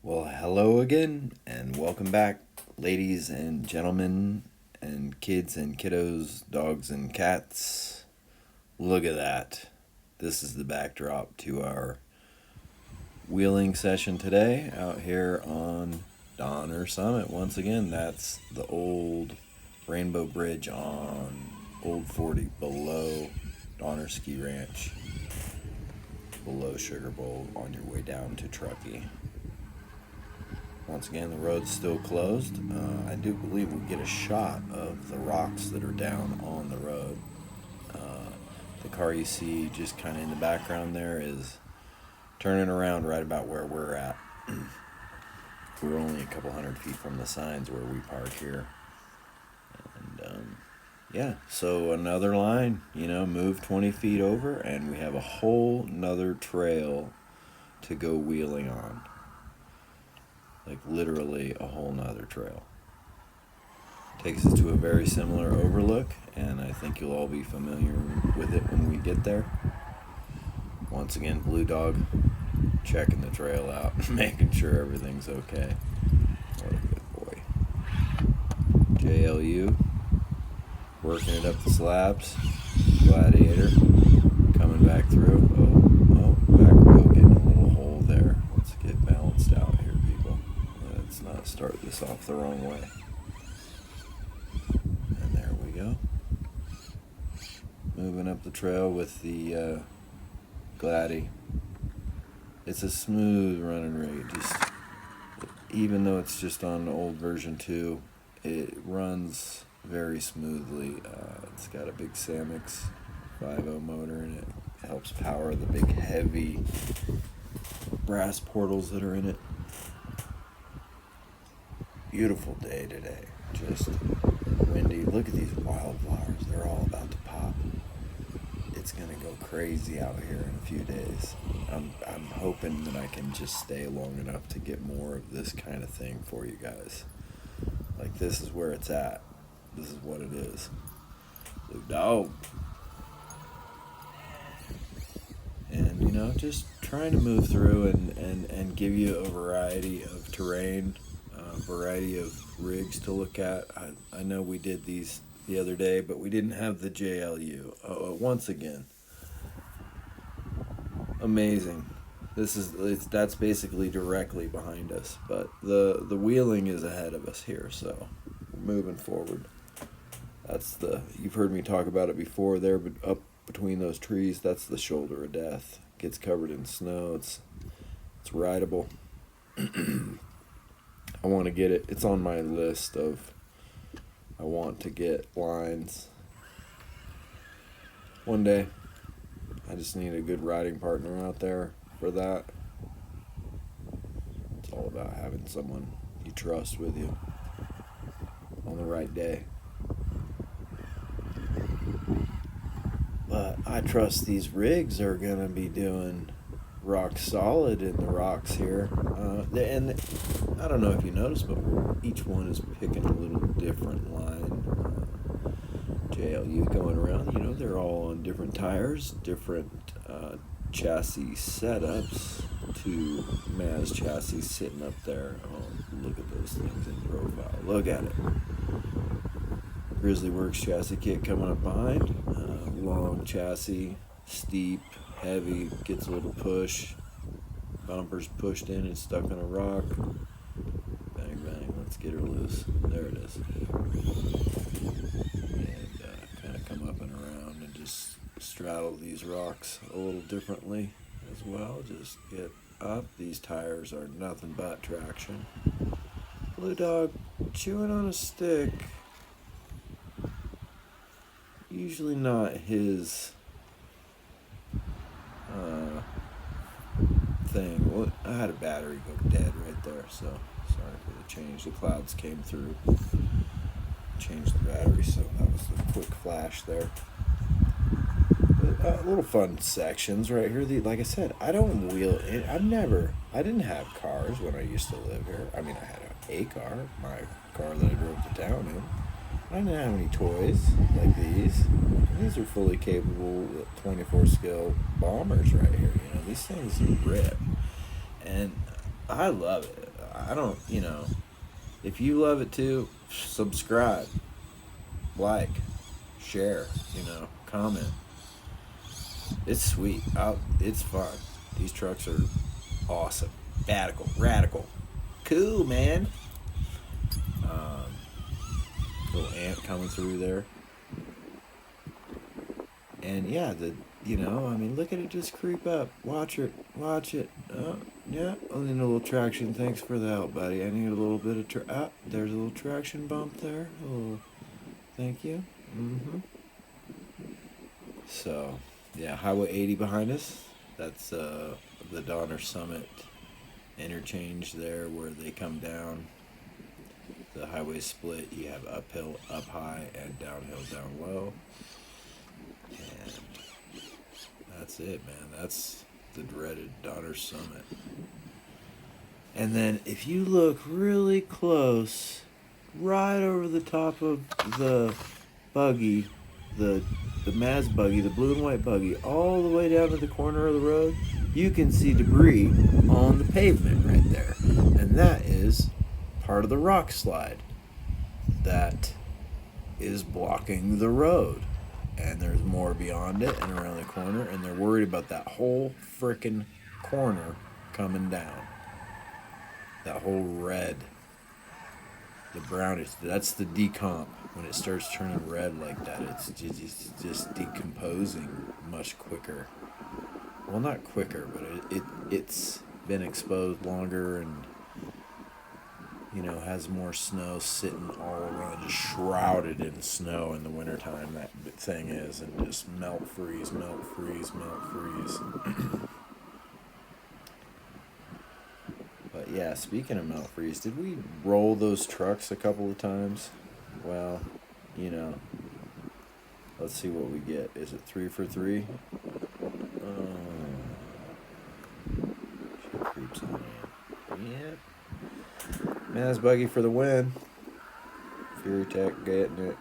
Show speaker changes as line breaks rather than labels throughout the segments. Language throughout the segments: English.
Well, hello again, and welcome back, ladies and gentlemen, and kids and kiddos, dogs and cats. Look at that. This is the backdrop to our wheeling session today out here on Donner Summit. Once again, that's the old Rainbow Bridge on Old 40 below Donner Ski Ranch, below Sugar Bowl on your way down to Truckee. Once again, the road's still closed. I do believe we get a shot of the rocks that are down on the road. The car you see just kind of in the background there is turning around right about where we're at. We're only a couple hundred feet from the signs where we park here. And yeah, so another line, move 20 feet over, and we have a whole nother trail to go wheeling on. Like literally a whole nother trail. Takes us to a very similar overlook, and I think you'll all be familiar with it when we get there. Once again, Blue Dog checking the trail out, making sure everything's okay. What a good boy. JLU working it up the slabs. Gladiator coming back through. Back wheel getting a little hole there. Let's get balanced out here, people. Let's not start this off the wrong way. And there we go. Moving up the trail with the Gladdy. It's a smooth running rig. Even though it's just on the old version 2, it runs very smoothly. It's got a big Samix 5.0 motor in it. It helps power the big heavy brass portals that are in it. Beautiful day today. Just windy. Look at these wildflowers. They're all about to pop. It's gonna go crazy out here in a few days. I'm hoping that I can just stay long enough to get more of this kind of thing for you guys. Like, this is where it's at. This is what it is. Blue Dog. And just trying to move through and give you a variety of terrain, a variety of rigs to look at. I know we did these the other day, but we didn't have the JLU. Once again, amazing. That's basically directly behind us, but the wheeling is ahead of us here, so we're moving forward. You've heard me talk about it before there, but up between those trees, that's the shoulder of death. Gets covered in snow. It's rideable. I want to get it. It's on my list of I want to get lines. One day. I just need a good riding partner out there for that. It's all about having someone you trust with you on the right day. But I trust these rigs are going to be doing rock solid in the rocks here. And I don't know if you noticed, but each one is picking a little different line. JLU going around, they're all on different tires, different chassis setups. Two Maz chassis sitting up there. Oh, look at those things in profile. Look at it. Grizzly Works chassis kit coming up behind. Long chassis, steep, heavy, gets a little push. Bumper's pushed in and stuck on a rock. Bang, bang, let's get her loose. There it is. And kind of come up and around and just straddle these rocks a little differently as well. Just get up. These tires are nothing but traction. Blue Dog chewing on a stick. Usually not his thing. Well, I had a battery go dead right there, so sorry for the change. The clouds came through, changed the battery, so that was the quick flash there. But, little fun sections right here. Like I said, I don't wheel in. I didn't have cars when I used to live here. I mean, I had a car, my car that I drove to town in. I didn't have any toys like these. These are fully capable 24 scale bombers right here. These things rip. And I love it. I don't, if you love it too, subscribe, like, share, comment. It's sweet. It's fun. These trucks are awesome. Radical. Cool, man. Little ant coming through there. And yeah, look at it just creep up. Watch it. Oh, yeah. I need a little traction. Thanks for the help, buddy. I need a little bit of there's a little traction bump there. Oh, thank you. So, yeah, Highway 80 behind us. That's the Donner Summit interchange there where they come down. The highway split. You have uphill, up high, and downhill, down low. And that's it, man. That's the dreaded Donner Summit. And then if you look really close, right over the top of the buggy, the Maz buggy, the blue and white buggy, all the way down to the corner of the road, you can see debris on the pavement right there. And that is part of the rock slide that is blocking the road. And there's more beyond it and around the corner, and they're worried about that whole frickin' corner coming down. That whole red, the brownish, that's the decomp. When it starts turning red like that, it's just decomposing much quicker. Well, not quicker, but it's been exposed longer and, has more snow sitting all around, just shrouded in snow in the wintertime, that thing is, and just melt, freeze. But yeah, speaking of melt, freeze, did we roll those trucks a couple of times? Well, let's see what we get. Is it 3 for 3? She creeps on in. Yep. Maz buggy for the win. Fury Tech getting it.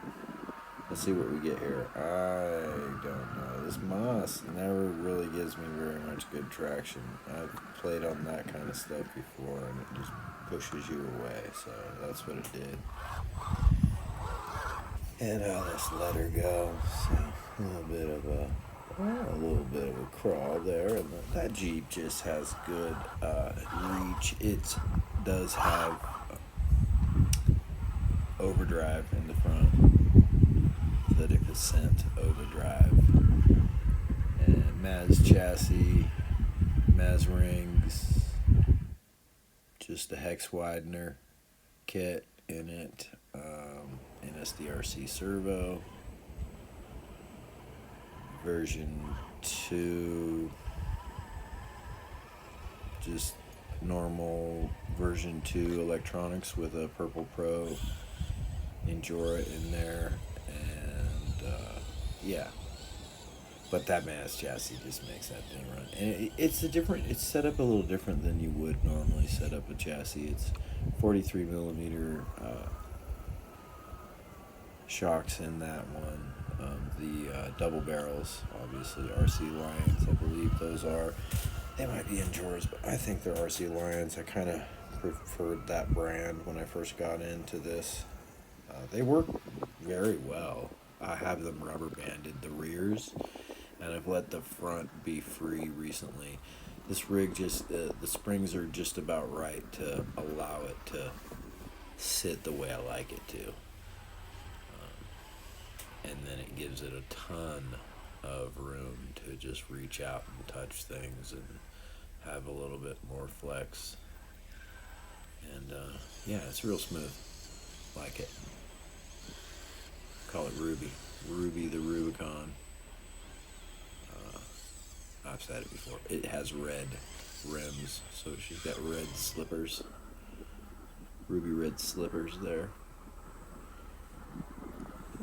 Let's see what we get here. I don't know. This Moss never really gives me very much good traction. I've played on that kind of stuff before, and it just pushes you away. So that's what it did. And I'll just let her go. So a little bit of a crawl there, and that Jeep just has good reach. It does have overdrive in the front, 30% overdrive, and Maz chassis, Maz rings, just a hex widener kit in it, NSDRC servo, version 2, just normal version 2 electronics with a Purple Pro Endura in there, and yeah, but that Maz chassis just makes that thing run, and it's set up a little different than you would normally set up a chassis. It's 43 millimeter shocks in that one. The double barrels, obviously RC Lions, I believe those are. They might be Enduras, but I think they're RC Lions. I kind of preferred that brand when I first got into this. They work very well. I have them rubber banded, the rears, and I've let the front be free recently. This rig just, the springs are just about right to allow it to sit the way I like it to. And then it gives it a ton of room to just reach out and touch things and have a little bit more flex. And yeah, it's real smooth. Like it. Call it Ruby. Ruby the Rubicon. I've said it before. It has red rims, so she's got red slippers. Ruby red slippers there.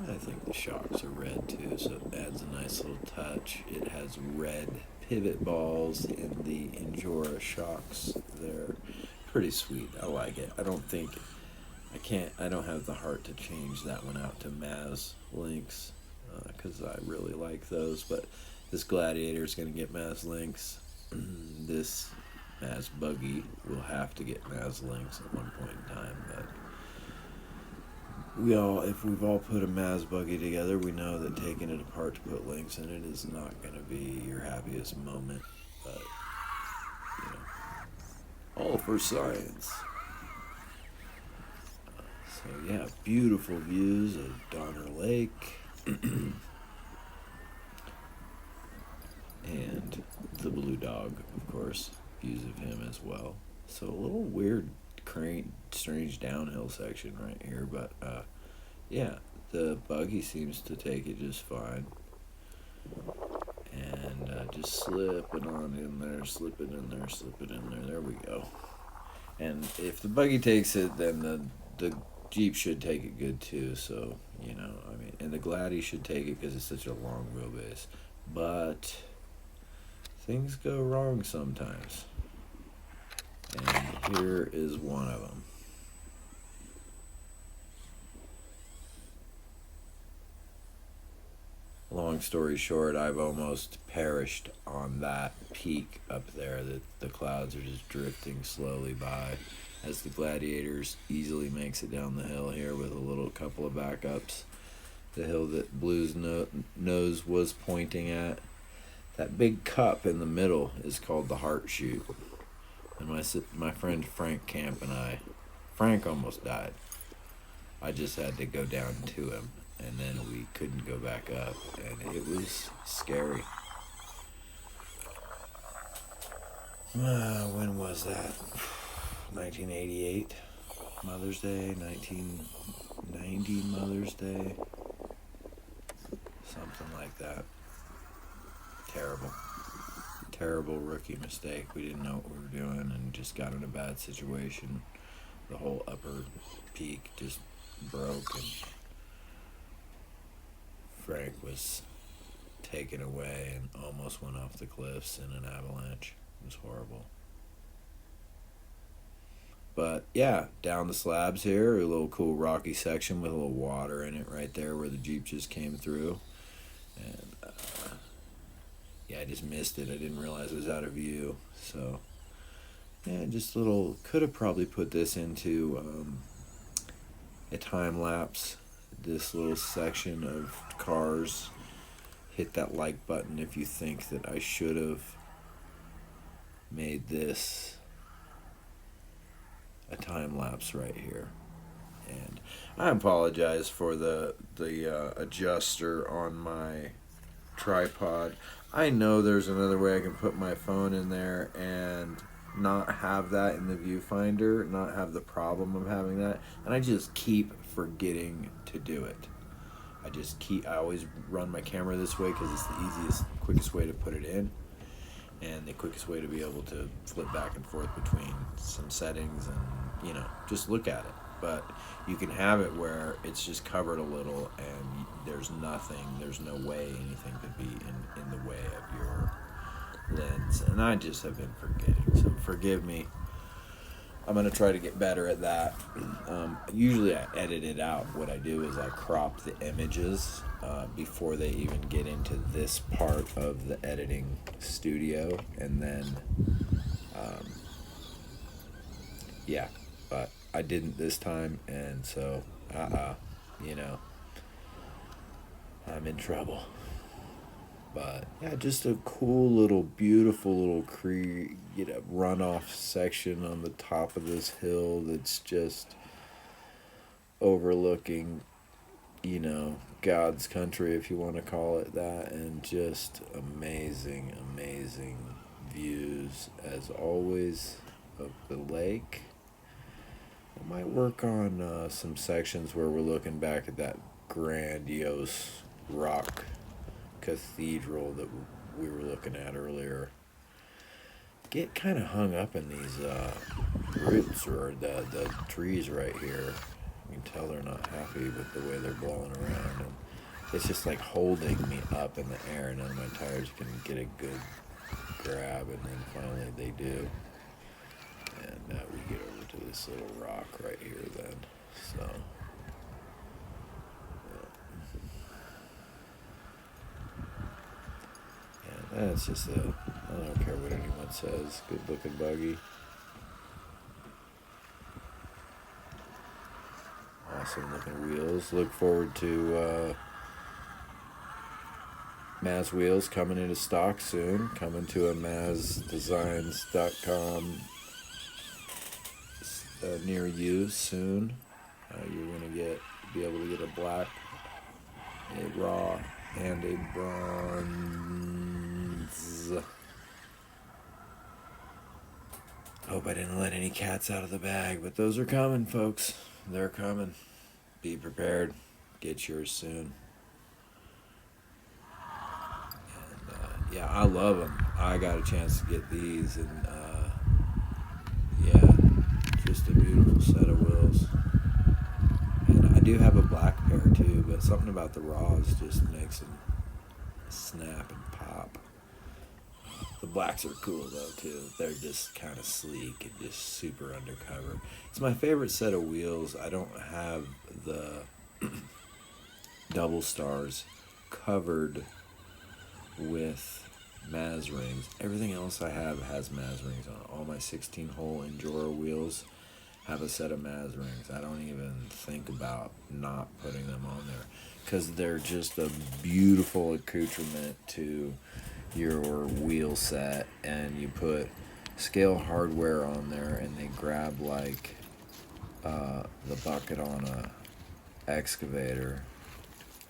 I think the shocks are red too, so it adds a nice little touch. It has red pivot balls in the Endura shocks. They're pretty sweet. I like it. I don't have the heart to change that one out to Maz links because I really like those, but this Gladiator is going to get Maz links. This Maz Buggy will have to get Maz Links at one point in time, but if we've all put a Maz Buggy together, we know that taking it apart to put links in it is not going to be your happiest moment, but, all for science. So yeah, beautiful views of Donner Lake. And the Blue Dog, of course, views of him as well. So a little weird, strange downhill section right here, but yeah, the buggy seems to take it just fine. And just slipping on in there, slipping in there, slipping in there. There we go. And if the buggy takes it, then the Jeep should take it good too. So, and the Gladdy should take it because it's such a long wheelbase. But things go wrong sometimes. And here is one of them. Long story short, I've almost perished on that peak up there. The clouds are just drifting slowly by as the Gladiators easily makes it down the hill here with a little couple of backups. The hill that Blue's nose was pointing at. That big cup in the middle is called the Heart Chute. And my friend Frank Camp and Frank almost died. I just had to go down to him, and then we couldn't go back up, and it was scary. When was that? 1988 Mother's Day, 1990 Mother's Day, something like that. Terrible rookie mistake. We didn't know what we were doing and just got in a bad situation. The whole upper peak just broke and Frank was taken away and almost went off the cliffs in an avalanche. It was horrible. But yeah, down the slabs here, a little cool rocky section with a little water in it right there where the Jeep just came through. And yeah, I just missed it. I didn't realize it was out of view. So yeah, just could have probably put this into a time lapse. This little section of cars. Hit that like button if you think that I should have made this a time lapse right here. And I apologize for the adjuster on my tripod. I know there's another way I can put my phone in there and not have that in the viewfinder, not have the problem of having that, and I just keep forgetting to do it. I always run my camera this way because it's the easiest, quickest way to put it in, and the quickest way to be able to flip back and forth between some settings and, just look at it. But you can have it where it's just covered a little and there's no way anything could be in the way of your lens. And I just have been forgetting, so forgive me. I'm going to try to get better at that. Usually I edit it out. What I do is I crop the images before they even get into this part of the editing studio. And then, yeah, but I didn't this time. And so, I'm in trouble. But yeah, just a cool little, beautiful little runoff section on the top of this hill that's just overlooking, God's country, if you want to call it that, and just amazing views as always of the lake. I might work on some sections where we're looking back at that grandiose rock cathedral that we were looking at earlier. Get kind of hung up in these roots or the trees right here. You can tell they're not happy with the way they're blowing around, and it's just like holding me up in the air. None of my tires can get a good grab, and then finally they do, and we get over to this little rock right here then. So that's just it. I don't care what anyone it says. Good looking buggy. Awesome looking wheels. Look forward to Maz wheels coming into stock soon. Coming to a mazdesigns.com near you soon. You're gonna be able to get a black, a raw, and a bronze. Hope I didn't let any cats out of the bag, but those are coming, folks. They're coming. Be prepared. Get yours soon. And yeah, I love them. I got a chance to get these, and yeah, just a beautiful set of wheels. And I do have a black pair too, but something about the raws just makes them snap and pop. The blacks are cool though too. They're just kind of sleek and just super undercover. It's my favorite set of wheels. I don't have the double stars covered with Maz rings. Everything else I have has Maz rings on. All my 16-hole Enduro wheels have a set of Maz rings. I don't even think about not putting them on there because they're just a beautiful accoutrement to your wheel set, and you put scale hardware on there and they grab like the bucket on a excavator,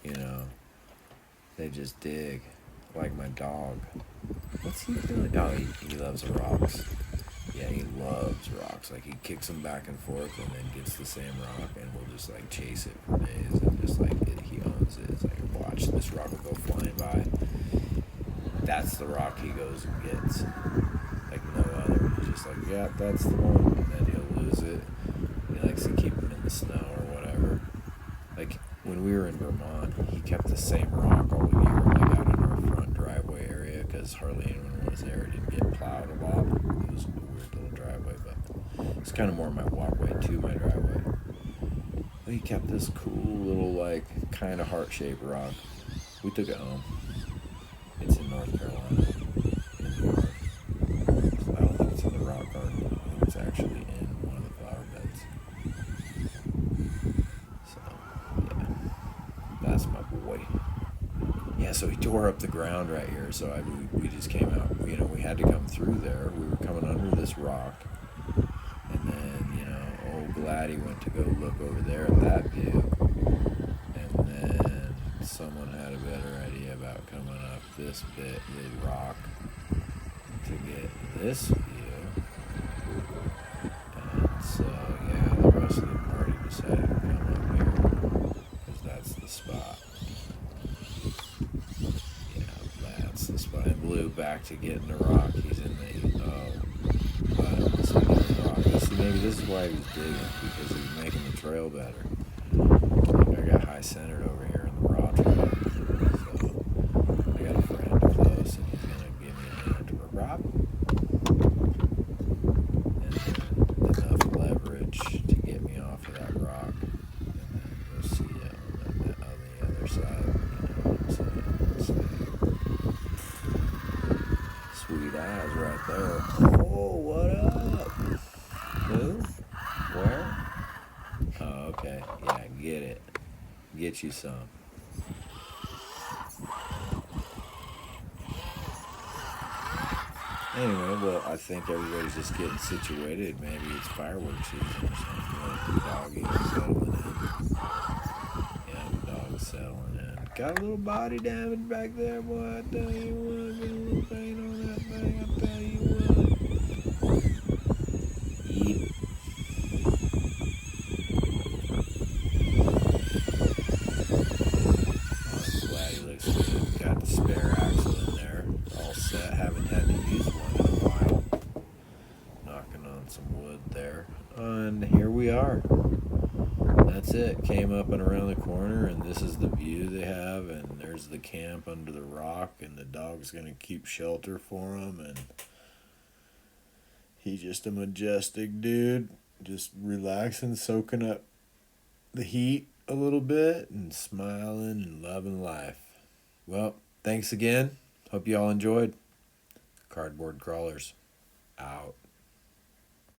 you know. They just dig like my dog. What's he doing? Oh, he loves the rocks. Yeah, he loves rocks. Like, he kicks them back and forth and then gets the same rock and will just, like, chase it for days. And just, like, he owns it. It's like, watch, this rock will go flying by. That's the rock he goes and gets. Like, no other. He's just like, yeah, that's the one. And then he'll lose it. He likes to keep them in the snow or whatever. Like, when we were in Vermont, he kept the same rock all year, like, out in our front driveway area, because hardly anyone was there. It didn't get plowed a lot. It was a weird little driveway, but it's kind of more my walkway to my driveway. But he kept this cool little, like, kind of heart-shaped rock. We took it home. It's in North Carolina. In the yard. I don't think it's in the rock garden. I think it's actually in one of the flower beds. So, yeah. That's my boy. Yeah, so he tore up the ground right here. So we just came out. You know, we had to come through there. We were coming under this rock. And then, you know, old Gladdy went to go look over there at that view. And then someone had a better idea about coming up this big rock to get this view. And so, yeah, the rest of the party decided to come up here because that's the spot. Yeah, that's the spot. And Blue back to getting the rock. He's in the, let's get the rock. See, maybe this is why he was digging, because he was making the trail better. Like, I got high centered over here in the raw trail. So I got a friend close and he's gonna give me a hand to rock. And then enough leverage to get me off of that rock. And then we'll see it on the other side. You know what I'm saying? Sweet eyes right there. Oh, what up? Who? Where? Oh, okay. Yeah, get it. Get you some. Anyway, well, I think everybody's just getting situated. Maybe it's fireworks season or something. The doggy is settling in. Yeah, the dog's settling in. Got a little body damage back there, boy. I tell you what, get a little paint on that thing. I tell you what. Yep. Glad he looks good. Got the spare axle in there. All set. Haven't had to use one in a while. Knocking on some wood there. And here we are. That's it. Came up and around the corner, and this is the view they have, and there's the camp under the rock, and the dog's going to keep shelter for him, and he's just a majestic dude, just relaxing, soaking up the heat a little bit, and smiling and loving life. Well, thanks again. Hope you all enjoyed. Cardboard Crawlers. Out.